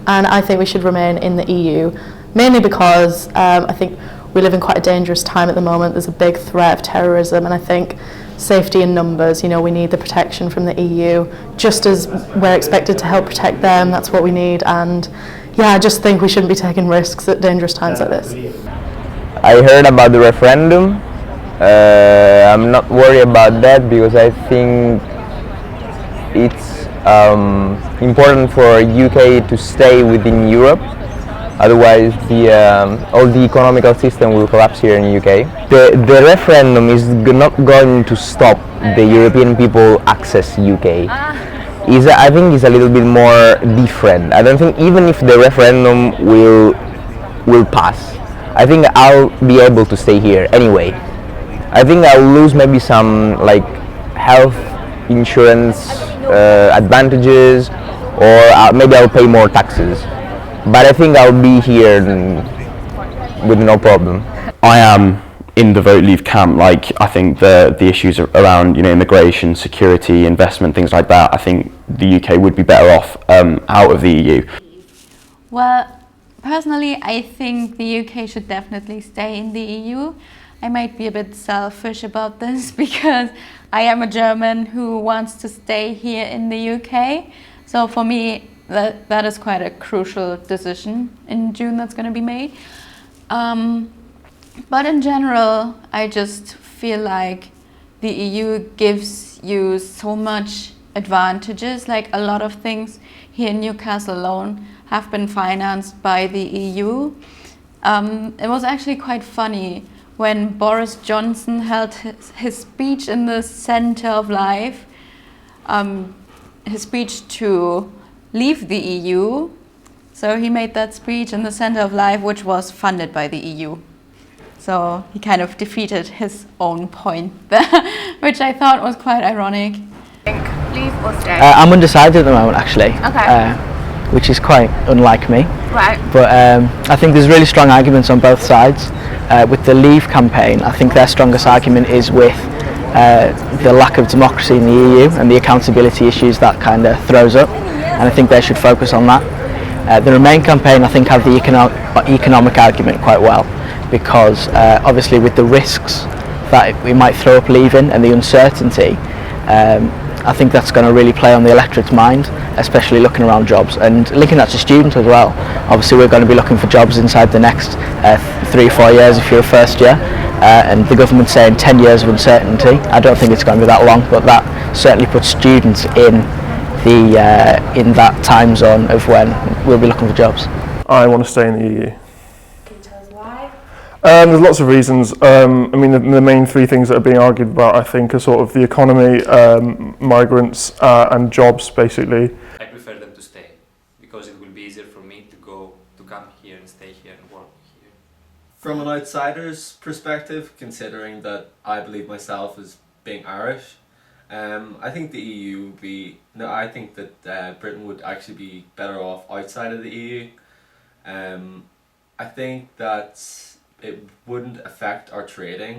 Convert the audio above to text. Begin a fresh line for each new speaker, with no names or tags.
and I think we should remain in the EU, mainly because I think we live in quite a dangerous time at the moment. There's a big threat of terrorism, and I think safety in numbers, we need the protection from the EU, just as we're expected to help protect them. That's what we need, and I just think we shouldn't be taking risks at dangerous times like this.
I heard about the referendum. I'm not worried about that because I think it's important for UK to stay within Europe. Otherwise, all the economical system will collapse here in UK. The referendum is not going to stop the European people access UK. I think it's a little bit more different. I don't think even if the referendum will pass, I think I'll be able to stay here anyway. I think I'll lose maybe some health insurance advantages, or maybe I'll pay more taxes. But I think I'll be here with no problem.
I am in the Vote Leave camp. I think the issues around immigration, security, investment, things like that, I think the UK would be better off out of the EU.
Well, personally, I think the UK should definitely stay in the EU. I might be a bit selfish about this because I am a German who wants to stay here in the UK. So for me, that is quite a crucial decision in June that's going to be made. But in general, I just feel like the EU gives you so much advantages. A lot of things here in Newcastle alone have been financed by the EU. It was actually quite funny when Boris Johnson held his speech in the Centre of Life, his speech to leave the EU. So he made that speech in the Centre of Life, which was funded by the EU. So he kind of defeated his own point there, which I thought was quite ironic.
Leave or stay?
I'm undecided at the moment, actually.
Okay.
Which is quite unlike me.
Right.
But I think there's really strong arguments on both sides. With the Leave campaign, I think their strongest argument is with the lack of democracy in the EU and the accountability issues that kind of throws up, and I think they should focus on that. The Remain campaign, I think, have the economic argument quite well, because obviously with the risks that we might throw up leaving and the uncertainty, I think that's going to really play on the electorate's mind, especially looking around jobs and linking that to students as well. Obviously we're going to be looking for jobs inside the next 3 or 4 years if you're a first year, and the government's saying 10 years of uncertainty. I don't think it's going to be that long, but that certainly puts students in that time zone of when we'll be looking for jobs.
I want to stay in the EU.
Can you tell us why?
There's lots of reasons. I mean, the main 3 things that are being argued about, I think, are sort of the economy, migrants, and jobs, basically.
I prefer them to stay because it will be easier for me to come here and stay here and work here.
From an outsider's perspective, considering that I believe myself as being Irish, I think the EU would be. No, I think that Britain would actually be better off outside of the EU. I think that it wouldn't affect our trading